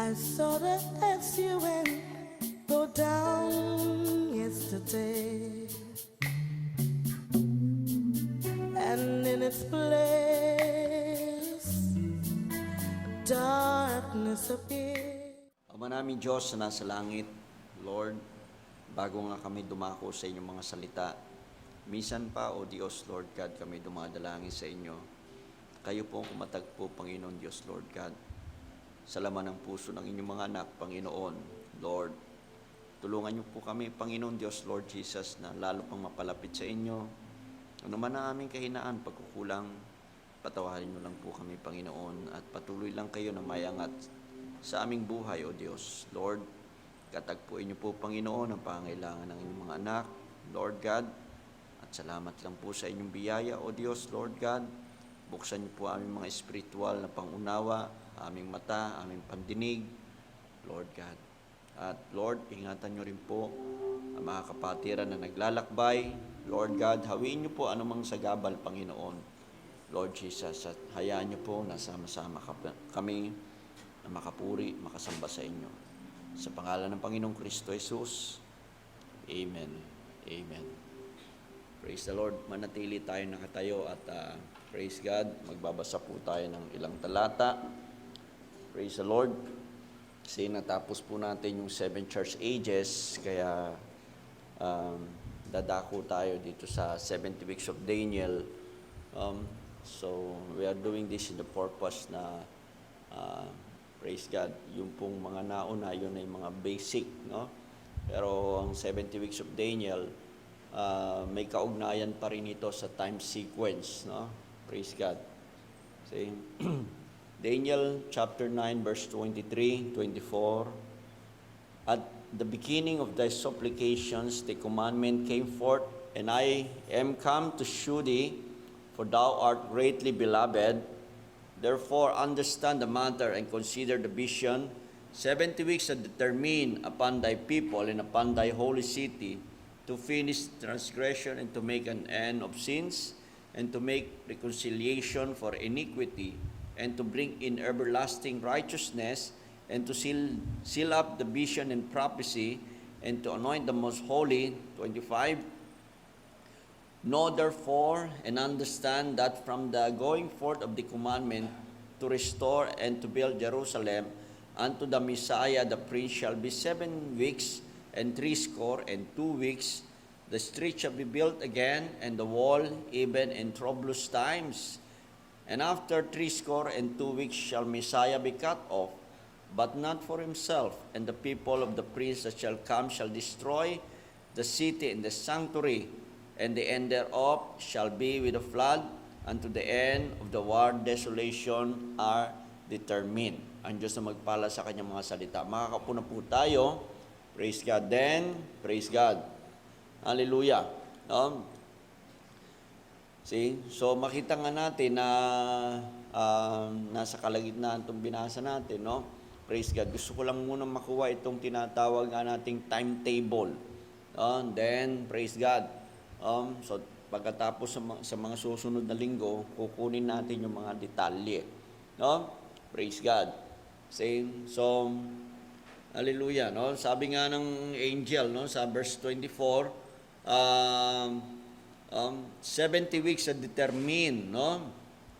I saw the SUN go down yesterday, and in its place darkness appeared. Ama namin Diyos na nasa langit, Lord, bago nga kami dumako sa inyong mga salita, minsan pa, O Diyos, Lord God, kami dumadalangin sa inyo. Kayo po ang kumatagpo, Panginoon Diyos, Lord God, sa laman ng puso ng inyong mga anak, Panginoon, Lord. Tulungan niyo po kami, Panginoon Diyos, Lord Jesus, na lalo pang mapalapit sa inyo. Ano man ang aming kahinaan, pagkukulang, patawarin niyo lang po kami, Panginoon, at patuloy lang kayo na mayangat sa aming buhay, O Diyos. Lord, katagpuin niyo po, Panginoon, ang pangailangan ng inyong mga anak, Lord God, at salamat lang po sa inyong biyaya, O Diyos, Lord God. Buksan niyo po aming mga espiritual na pangunawa, aming mata, aming pandinig, Lord God. At Lord, ingatan niyo rin po ang mga kapatiran na naglalakbay, Lord God, hawiin niyo po anumang sagabal, Panginoon, Lord Jesus, at hayaan niyo po na sama-sama kami na makapuri, makasamba sa inyo. Sa pangalan ng Panginoong Kristo Jesus, Amen. Amen. Praise the Lord. Manatili tayo nakatayo at praise God. Magbabasa po tayo ng ilang talata. Praise the Lord. Kasi natapos po natin yung 7 church ages, kaya dadako tayo dito sa 70 weeks of Daniel. So, we are doing this in the purpose na praise God, yung pong mga nauna, yun ay mga basic, no? Pero ang 70 weeks of Daniel, may kaugnayan pa rin ito sa time sequence, no? Praise God. See? Daniel chapter 9 verse 23, 24. At the beginning of thy supplications, the commandment came forth, and I am come to shew thee, for thou art greatly beloved. Therefore understand the matter and consider the vision. 70 weeks are determined upon thy people and upon thy holy city, to finish transgression and to make an end of sins, and to make reconciliation for iniquity, and to bring in everlasting righteousness, and to seal up the vision and prophecy, and to anoint the most holy. 25. Know therefore and understand that from the going forth of the commandment to restore and to build Jerusalem unto the Messiah the Prince shall be 7 weeks and 62 weeks. The street shall be built again, and the wall even in troublous times. And after 62 weeks shall Messiah be cut off, but not for himself. And the people of the prince that shall come shall destroy the city and the sanctuary, and the end thereof shall be with a flood. Unto the end of the war desolation are determined. Ang Diyos na magpala sa kanyang mga salita. Makakapo na po tayo. Praise God. Then, praise God. Hallelujah. See? So, makita nga natin na nasa kalagitnaan itong binasa natin, no? Praise God. Gusto ko lang muna makuha itong tinatawag nga nating timetable. Then, praise God. So, pagkatapos sa mga susunod na linggo, kukunin natin yung mga detalye. No? Praise God. See? So, hallelujah. No? Sabi nga ng angel, no? Sa verse 24, 70 weeks are determined, no?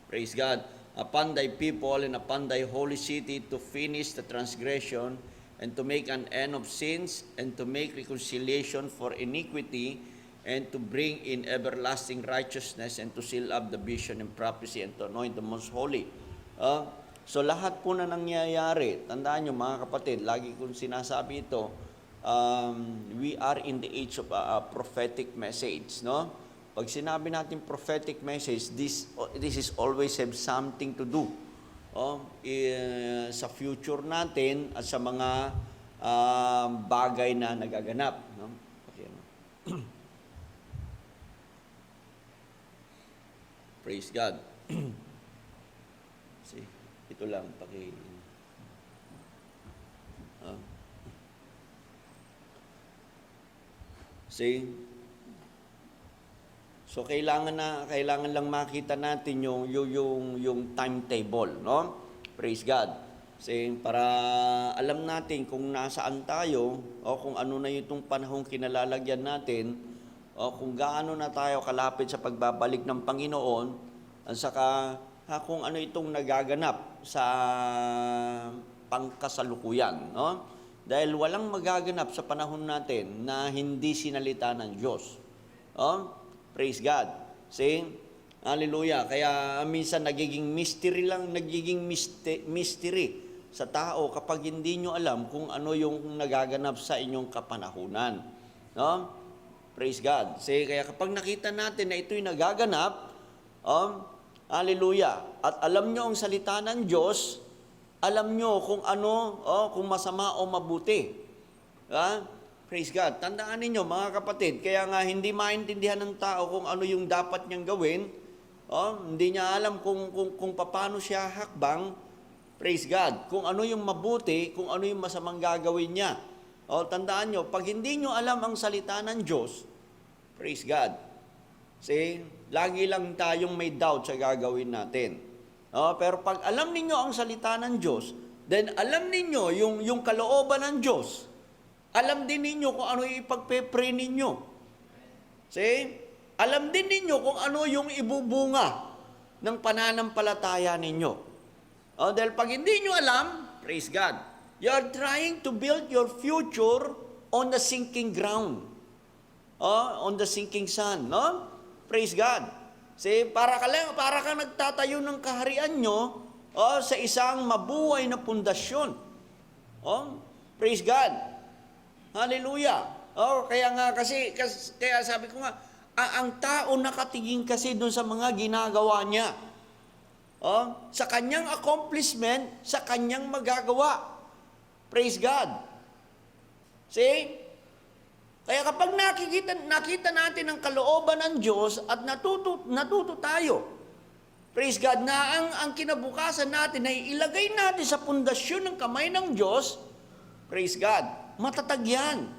Praise God. Upon thy people and upon thy holy city, to finish the transgression, and to make an end of sins, and to make reconciliation for iniquity, and to bring in everlasting righteousness, and to seal up the vision and prophecy, and to anoint the most holy. So lahat po na nangyayari, tandaan nyo mga kapatid, lagi kong sinasabi ito, we are in the age of a prophetic message, no? Pag sinabi natin prophetic message, this is always have something to do sa future natin at sa mga bagay na nagaganap, no? Okay, no? Praise God. See, ito lang see. So kailangan lang makita natin yung timetable, no? Praise God. Para alam natin kung nasaan tayo o kung ano na itong panahong kinalalagyan natin o kung gaano na tayo kalapit sa pagbabalik ng Panginoon at saka kung ano itong nagaganap sa pangkasalukuyan. No? Dahil walang magaganap sa panahon natin na hindi sinalita ng Diyos. Praise God. Hallelujah. Kaya minsan nagiging mystery sa tao kapag hindi nyo alam kung ano yung nagaganap sa inyong kapanahunan. No? Praise God. Kaya kapag nakita natin na ito'y nagaganap, hallelujah, at alam nyo ang salita ng Diyos, alam nyo kung ano, kung masama o mabuti. Praise God. Tandaan ninyo mga kapatid, kaya nga hindi maintindihan ng tao kung ano yung dapat niyang gawin, hindi niya alam kung paano siya hakbang. Praise God. Kung ano yung mabuti, kung ano yung masamang gagawin niya. Tandaan nyo, pag hindi nyo alam ang salita ng Diyos, praise God. Lagi lang tayong may doubt sa gagawin natin. Pero pag alam ninyo ang salita ng Diyos, then alam ninyo yung kalooban ng Diyos. Alam din ninyo kung ano yung ipagpe-pray ninyo. Alam din ninyo kung ano yung ibubunga ng pananampalataya ninyo. Dahil pag hindi nyo alam, praise God, you are trying to build your future on the sinking ground. On the sinking sand. No? Praise God. Para ka nagtatayo ng kaharian nyo sa isang mabuhay na pundasyon. Praise God. Hallelujah. Kaya nga kaya sabi ko nga, ang tao nakatingin kasi doon sa mga ginagawa niya. Sa kanyang accomplishment, sa kanyang magagawa. Praise God. Kaya kapag nakita natin ang kalooban ng Diyos at natuto tayo, praise God, na ang kinabukasan natin ay ilagay natin sa pundasyon ng kamay ng Diyos, praise God, matatag yan.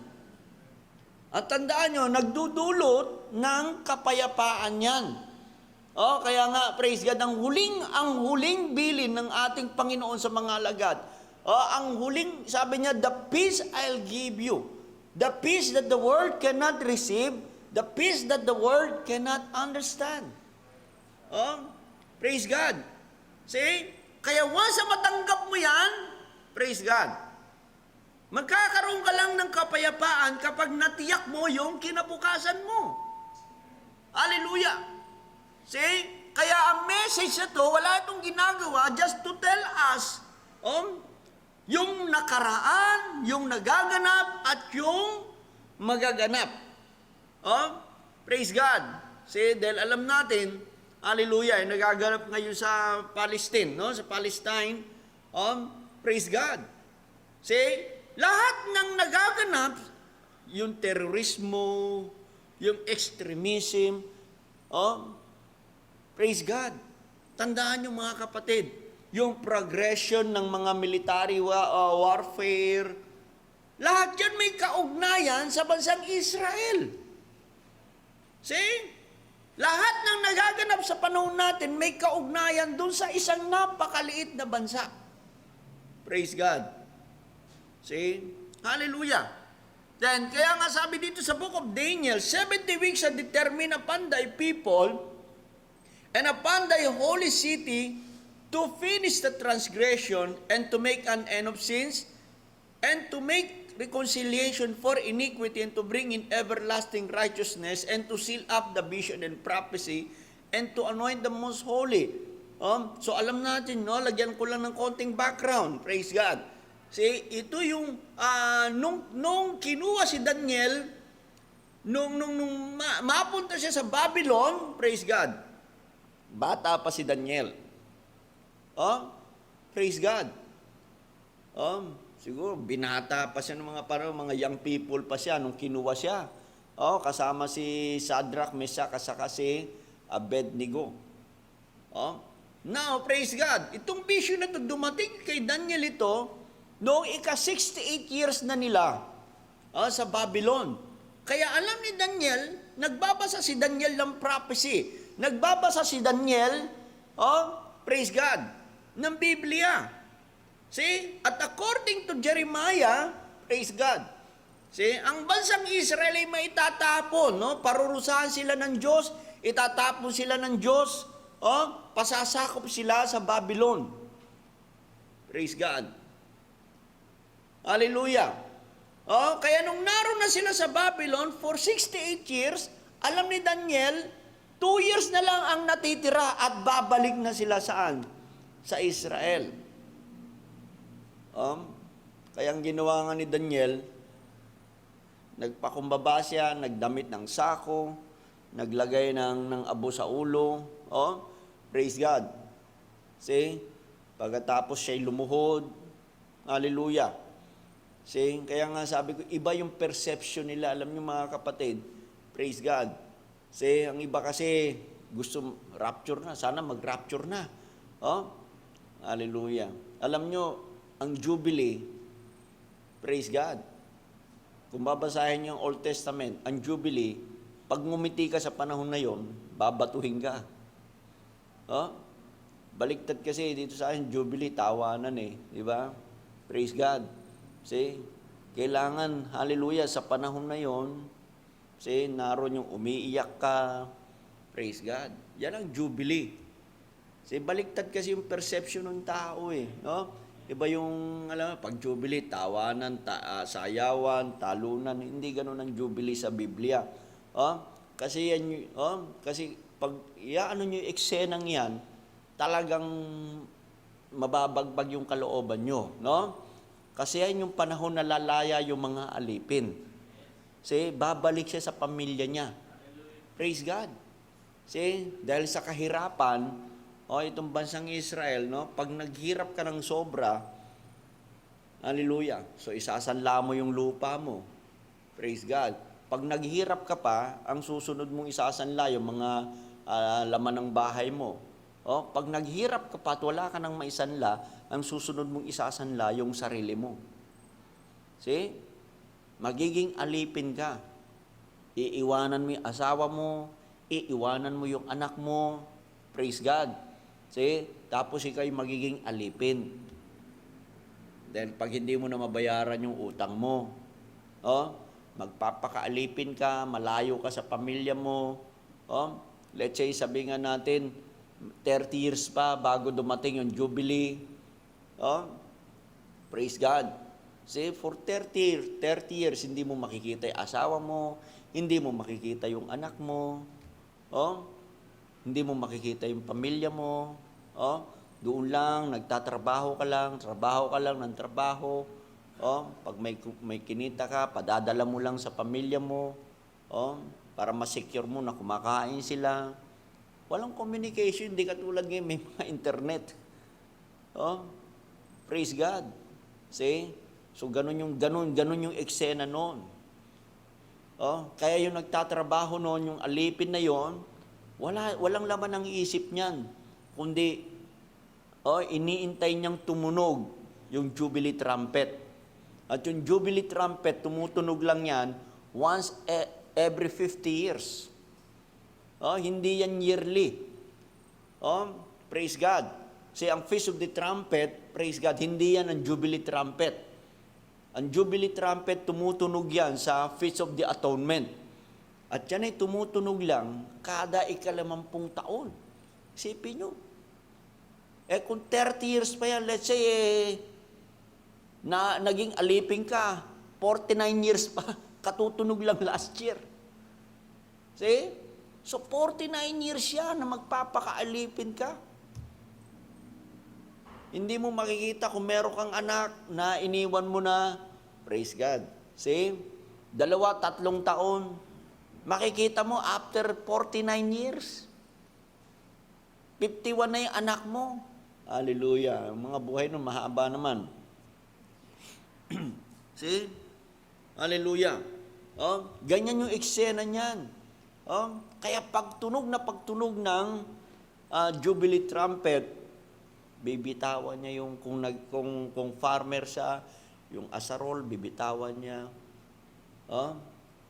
At tandaan nyo, nagdudulot ng kapayapaan yan. Kaya nga, praise God, ang huling bilin ng ating Panginoon sa mga alagad. Ang huling, sabi niya, the peace I'll give you. The peace that the world cannot receive, the peace that the world cannot understand. Praise God. Kaya once matanggap mo yan, praise God, magkakaroon ka lang ng kapayapaan kapag natiyak mo yung kinabukasan mo. Hallelujah. Kaya ang message na to, wala itong ginagawa just to tell us yung nakaraan, yung nagaganap, at yung magaganap. Praise God. Dahil alam natin, hallelujah, yung nagaganap ngayon sa Palestine, no? Sa Palestine, praise God. Lahat ng nagaganap, yung terorismo, yung extremism, praise God. Tandaan nyo mga kapatid, yung progression ng mga military warfare, lahat yan may kaugnayan sa bansang Israel. Lahat ng nagaganap sa panahon natin may kaugnayan dun sa isang napakaliit na bansa. Praise God. Hallelujah. Then, kaya nga sabi dito sa book of Daniel, 70 weeks are determined upon thy people and upon thy holy city to finish the transgression and to make an end of sins and to make reconciliation for iniquity and to bring in everlasting righteousness and to seal up the vision and prophecy and to anoint the most holy. So alam natin, no, lagyan ko lang ng konting background. Praise God. Ito yung nung kinuha si Daniel, nung mapunta siya sa Babylon, praise God, bata pa si Daniel. Praise God. Siguro binata pa siya ng mga young people pa siya nung kinuha siya. Kasama si Shadrach, Meshach, kasaka si Abednego. Now, praise God. Itong vision na ito, dumating kay Daniel ito, noong 68 years na nila sa Babylon. Kaya alam ni Daniel, nagbabasa si Daniel ng prophecy. Nagbabasa si Daniel, praise God, ng Biblia. See? At according to Jeremiah, praise God. See? Ang bansang Israel ay maitatapon, no? Parurusahan sila ng Diyos, itatapon sila ng Diyos, pasasakop sila sa Babylon. Praise God. Hallelujah. Kaya nung naroon na sila sa Babylon for 68 years, alam ni Daniel, 2 years na lang ang natitira at babalik na sila saan? Sa Israel. Kaya ang ginawa nga ni Daniel, nagpakumbaba siya, nagdamit ng sako, naglagay ng abo sa ulo. Praise God. See? Pagkatapos siya'y lumuhod. Hallelujah. See? Kaya nga sabi ko, iba yung perception nila. Alam niyo mga kapatid, praise God. See? Ang iba kasi gusto rapture na. Sana mag-rapture na. Hallelujah. Alam niyo, ang Jubilee, praise God. Kung babasahin niyo ang Old Testament, ang Jubilee, pag ngumiti ka sa panahon na yon, babatuhin ka. Baliktad kasi dito sa akin, Jubilee, tawanan di ba? Praise God. See? Kailangan, hallelujah, sa panahon na yon, see, naroon yung umiiyak ka, praise God. Yan ang Jubilee. See, baliktad kasi yung perception ng tao no? Iba yung, pag Jubilee, tawanan, sayawan, talunan, hindi ganun ang Jubilee sa Biblia. Kasi yan, kasi pag ano nyo yung eksenang yan, talagang mababagbag yung kalooban nyo, no? Kasi yan yung panahon na lalaya yung mga alipin. See, babalik siya sa pamilya niya. Praise God. See, dahil sa kahirapan, itong bansang Israel, no? Pag naghirap ka ng sobra, hallelujah, so isasanla mo yung lupa mo. Praise God. Pag naghirap ka pa, ang susunod mong isasanla yung mga laman ng bahay mo. Pag naghirap ka pa at wala ka ng maisanla, ang susunod mong isasanla yung sarili mo. See? Magiging alipin ka. Iiwanan mo yung asawa mo, iiwanan mo yung anak mo. Praise God. See? Tapos ikaw'y magiging alipin. Dahil pag hindi mo na mabayaran yung utang mo, magpapakaalipin ka, malayo ka sa pamilya mo. Let's say, sabi nga natin, 30 years pa bago dumating yung Jubilee. Praise God. See, for 30 years, hindi mo makikita yung asawa mo, hindi mo makikita yung anak mo, hindi mo makikita yung pamilya mo, doon lang, nagtatrabaho ka lang ng trabaho, pag may kinita ka, padadala mo lang sa pamilya mo, para ma-secure mo na kumakain sila. Walang communication, hindi katulad ngayon, may mga internet. Praise God. See? So, ganun yung eksena noon. Kaya yung nagtatrabaho noon, yung alipin na yon, walang laman ang isip niyan, kundi iniintay niyang tumunog yung Jubilee trumpet. At yung Jubilee trumpet, tumutunog lang yan once every 50 years. Hindi yan yearly. Praise God. See, ang Feast of the Trumpet, praise God, hindi yan ang Jubilee trumpet. Ang Jubilee trumpet, tumutunog yan sa Feast of the Atonement. At yan ay tumutunog lang kada 90 taon. Isipin nyo. Kung 30 years pa yan, let's say, na naging alipin ka, 49 years pa, katutunog lang last year. See? So, 49 years yan na magpapakaalipin ka. Hindi mo makikita kung meron kang anak na iniwan mo na, praise God. See? 2-3 taon. Makikita mo after 49 years. 51 na yung anak mo. Hallelujah. Ang mga buhay nun, mahaba naman. See? Hallelujah. Ganyan yung eksena niyan. Kaya pagtunog ng Jubilee trumpet, bibitawan niya yung kung farmer siya, yung asarol bibitawan niya.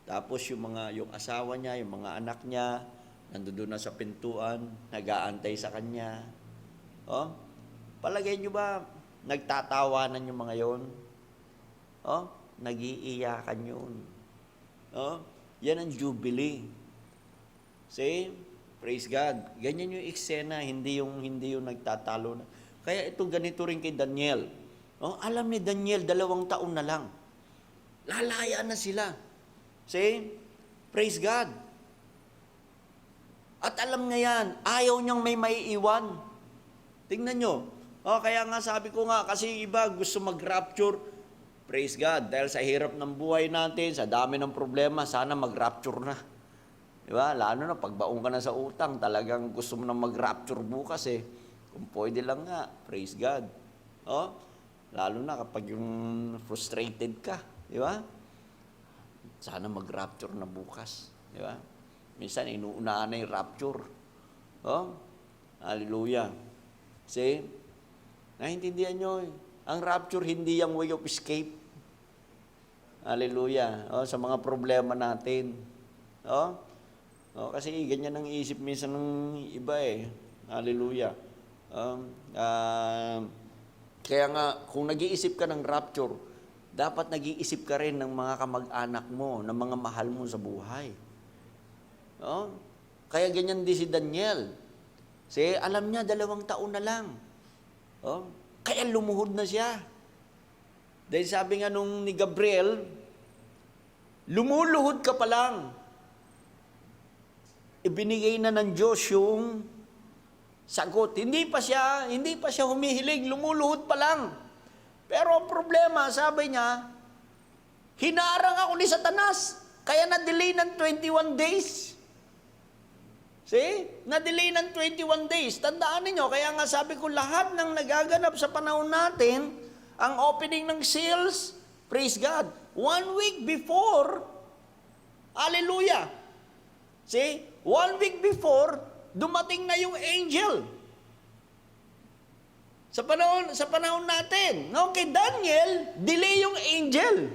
Tapos yung asawa niya, yung mga anak niya, nandoon na sa pintuan, nag-aantay sa kanya. Palagay niyo ba Nagtatawanan yung mga yon. Oh, nagiiyakan yun. Oh, yan ang Jubilee. See? Praise God. Ganyan yung eksena, hindi yung nagtatalo na. Kaya ito ganito rin kay Daniel. Oh, alam ni Daniel, 2 taon na lang. Lalaya na sila. See? Praise God. At alam niya yan, ayaw niyang may maiiwan. Tingnan nyo. Oh, kaya nga sabi ko nga, kasi iba gusto mag-rapture. Praise God. Dahil sa hirap ng buhay natin, sa dami ng problema, sana mag-rapture na. Diba? Lalo na, pagbaong ka na sa utang, talagang gusto mo na mag-rapture bukas eh. Kung pwede lang nga, praise God. Oh, lalo na kapag yung frustrated ka. Diba? Sana mag-rapture na bukas. Diba? Minsan, inuunahan na yung rapture. Oh, hallelujah. See? Naintindihan nyo, ang rapture hindi yung way of escape. Hallelujah. Oh, sa mga problema natin. Oh, kasi ganyan ang isip minsan ng iba eh. Hallelujah. Kaya nga, kung nag-iisip ka ng rapture, dapat nag-iisip ka rin ng mga kamag-anak mo, ng mga mahal mo sa buhay. Oh, kaya ganyan din si Daniel. Alam niya, 2 taon na lang. Oh, kaya lumuhod na siya. Dahil sabi nga nung ni Gabriel, lumuluhod ka pa lang. Ibinigay na ng Diyos yung sagot. Hindi pa siya humihiling, lumuluhod pa lang. Pero ang problema, sabi niya, hinarang ako ni Satanas, kaya na-delay ng 21 days. Na-delay ng 21 days. Tandaan niyo, kaya nga sabi ko, lahat ng nagaganap sa panahon natin, ang opening ng seals, praise God, 1 week before, hallelujah. 1 week before, dumating na yung angel. Sa panahon natin, no? Kay Daniel, delay yung angel.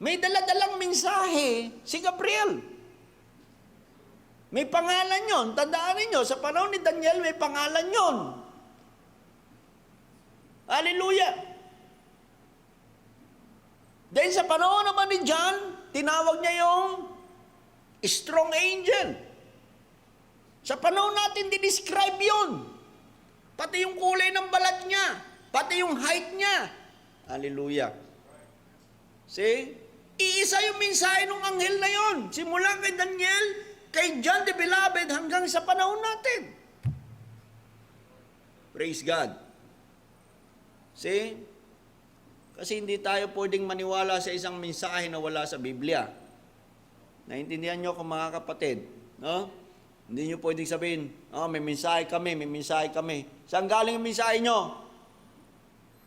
May dala-dalang mensahe si Gabriel. May pangalan yon. Tandaan niyo, sa panahon ni Daniel, may pangalan yon. Hallelujah! Dahil sa panahon naman ni John, tinawag niya yung strong angel. Sa panahon natin, di-describe yun. Pati yung kulay ng balat niya, pati yung height niya. Hallelujah! Iisa yung mensahe ng anghel na yon. Simula kay Daniel, kay John the Beloved, hanggang sa panahon natin. Praise God. Kasi hindi tayo pwedeng maniwala sa isang mensahe na wala sa Biblia. Naintindihan nyo kung mga kapatid, no? Hindi nyo pwedeng sabihin, may mensahe kami. Saan galing yung mensahe nyo?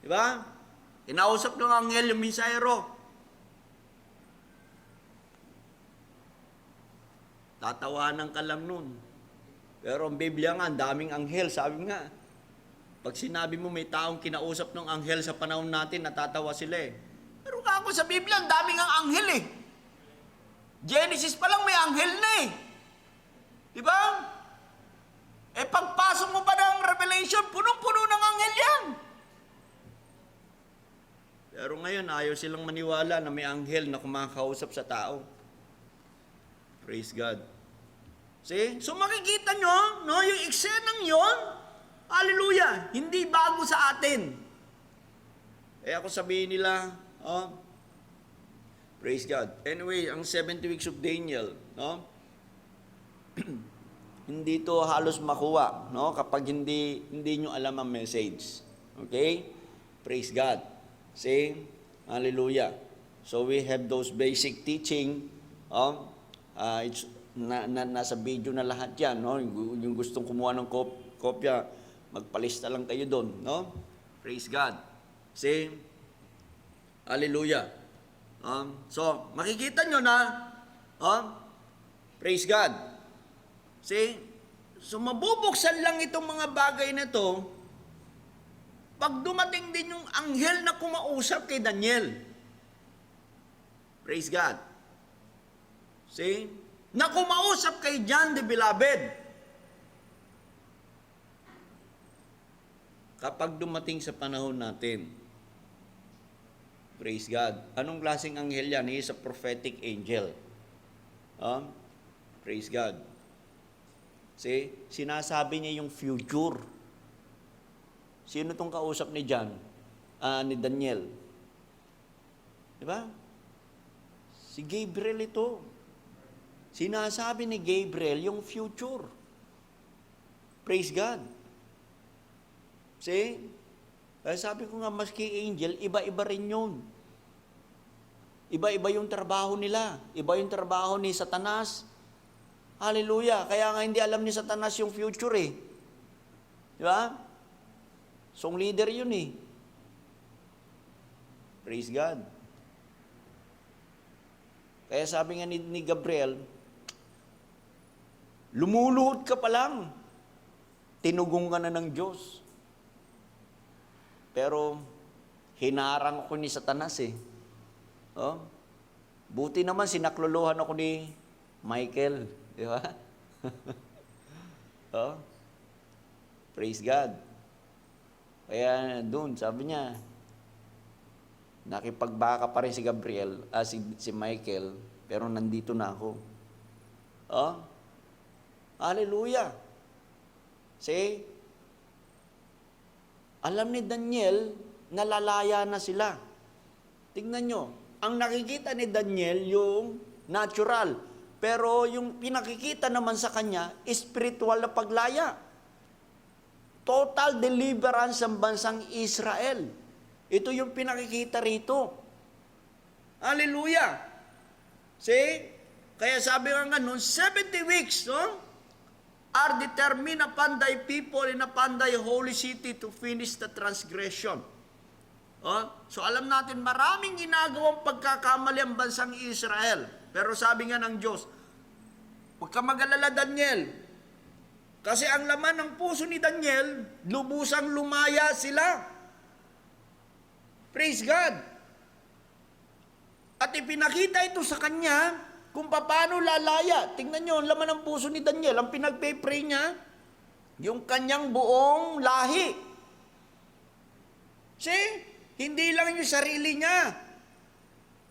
Diba? Kinausap ng anghel yung mensahero. Tatawanan ka lang nun. Pero ang Biblia nga, ang daming anghel. Sabi nga, pag sinabi mo may taong kinausap ng anghel sa panahon natin, natatawa sila eh. Pero ako sa Biblia, ang daming ang anghel eh. Genesis pa lang may anghel na eh. Diba? Pagpasok mo pa ng Revelation, punong-puno ng anghel yan. Pero ngayon, ayaw silang maniwala na may anghel na kumakausap sa tao. Praise God. So makikita nyo, no, yung eksenang yon, hallelujah, hindi bago sa atin. Ako sabihin nila, praise God. Anyway, ang 70 weeks of Daniel, no, hindi to halos makuha, no, kapag hindi nyo alam ang message. Okay? Praise God. Hallelujah. So we have those basic teaching, it's nasa video na lahat yan, no? Yung gustong kumuha ng kopya, magpalista lang kayo doon, no? Praise God. Hallelujah. So, makikita nyo na, praise God. So mabubuksan lang itong mga bagay na to pag dumating din yung anghel na kumausap kay Daniel. Praise God. Na kumausap kay John the Beloved. kapag dumating sa panahon natin, praise God, anong klaseng anghel yan? He is a prophetic angel. Praise God. See, sinasabi niya yung future. Sino tong kausap ni John? Ni Daniel? Di ba? Si Gabriel ito. Sinasabi ni Gabriel yung future. Praise God. See? Kaya sabi ko nga, maski angel, iba-iba rin yun. Iba-iba yung trabaho nila. Iba yung trabaho ni Satanas. Hallelujah. Kaya nga hindi alam ni Satanas yung future eh. Di ba? Song leader yun eh. Praise God. Kaya sabi nga ni Gabriel, lumuluhod ka pa lang, tinugong ka na ng Diyos. Pero, hinarang ako ni Satanas eh. Buti naman, sinakluluhan ako ni Michael. Di ba? Praise God. Kaya doon, sabi niya, nakipagbaka pa rin si Gabriel, si Michael, pero nandito na ako. Hallelujah. See? Alam ni Daniel, nalalaya na sila. Tingnan nyo, ang nakikita ni Daniel yung natural. Pero yung pinakikita naman sa kanya, spiritual na paglaya. Total deliverance ng bansang Israel. Ito yung pinakikita rito. Hallelujah! See? Kaya sabi nga noon, 70 weeks, are determined upon thy people and upon thy holy city to finish the transgression. So alam natin, maraming ginagawang pagkakamali ang bansang Israel. Pero sabi nga ng Diyos, huwag ka mag-alala, Daniel. Kasi ang laman ng puso ni Daniel, lubusang lumaya sila. Praise God. At ipinakita ito sa kanya, kung paano lalaya. Tingnan nyo, ang laman ng puso ni Daniel, ang pinagpe-pray niya, yung kanyang buong lahi. See? Hindi lang yung sarili niya.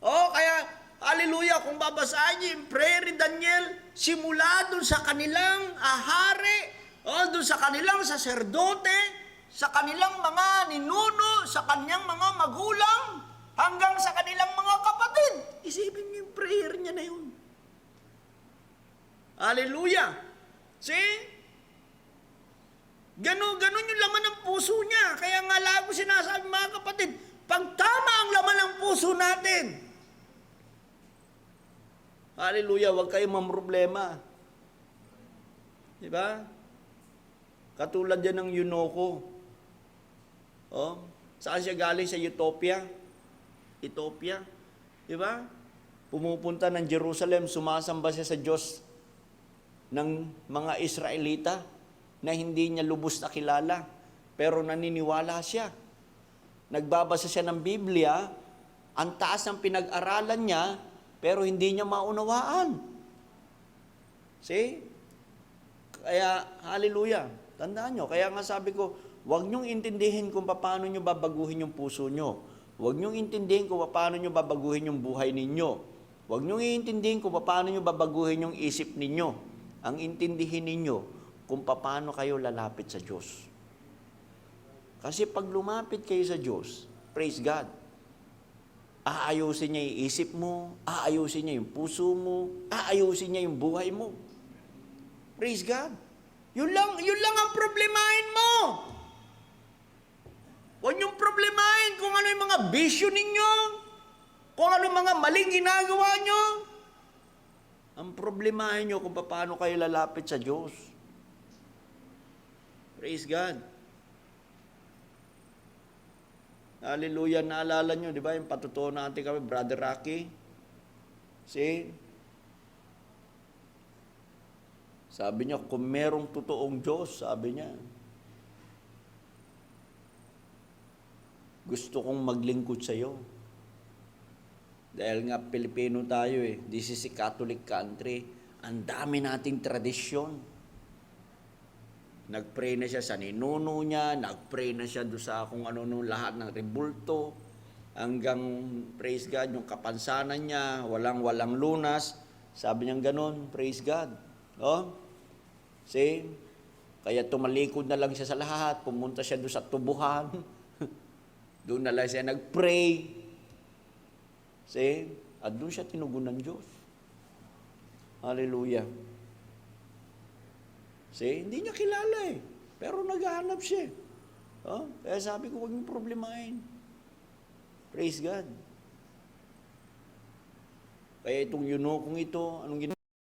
Kaya, hallelujah, kung babasahin niyo yung prayer ni Daniel, simula dun sa kanilang hari, dun sa kanilang saserdote, sa kanilang mga ninuno, sa kanyang mga magulang, hanggang sa kanilang mga kapatid. Isipin niyo yung prayer niya na yun. Hallelujah. See? Ganun yung laman ng puso niya. Kaya nga lagi sinasabi, mga kapatid, pag tama ang laman ng puso natin, hallelujah, huwag kayong mamroblema. Diba? Katulad yan ng Yunoko. Saan siya galing? Sa Ethiopia. Diba? Pumupunta ng Jerusalem, sumasamba siya sa Diyos ng mga Israelita na hindi niya lubos na kilala, pero naniniwala siya. Nagbabasa siya ng Biblia, ang taas ng pinag-aralan niya, pero hindi niya maunawaan. See? Kaya, hallelujah. Tandaan nyo, kaya nga sabi ko, huwag niyong intindihin kung paano nyo babaguhin yung puso nyo. Huwag niyong intindihin kung paano nyo babaguhin yung buhay ninyo. Huwag niyong iintindihin kung paano nyo babaguhin yung isip ninyo. Ang intindihin ninyo kung paano kayo lalapit sa Diyos. Kasi pag lumapit kayo sa Diyos, praise God, aayusin niya yung isip mo, aayusin niya yung puso mo, aayusin niya yung buhay mo. Praise God. Yun lang ang problemahin mo. Huwag niyong problemahin kung ano yung mga bisyo ninyo, kung ano yung mga maling ginagawa niyo. Ang problemahin niyo kung paano kayo lalapit sa Diyos. Praise God. Hallelujah, naalala nyo, di ba, yung patutuo natin kami, Brother Rocky. See? Sabi niya, kung merong totoong Diyos, sabi niya, gusto kong maglingkod sa iyo. Dahil nga Pilipino tayo eh, this is a Catholic country, ang dami nating tradisyon. Nag-pray na siya sa ninuno niya, nag-pray na siya doon sa kung ano nung lahat ng rebulto, hanggang, praise God, yung kapansanan niya, walang lunas. Sabi niya ganun, praise God. Oh? See? Kaya tumalikod na lang siya sa lahat, pumunta siya doon sa tubuhan, doon na lang siya nag-pray. See? At doon siya tinugon ng Diyos. Hallelujah. See? Hindi niya kilala eh. Pero naghahanap siya. Oh? Kaya sabi ko, huwag mong problemahin. Praise God. Kaya itong yunokong ito, anong ginawa?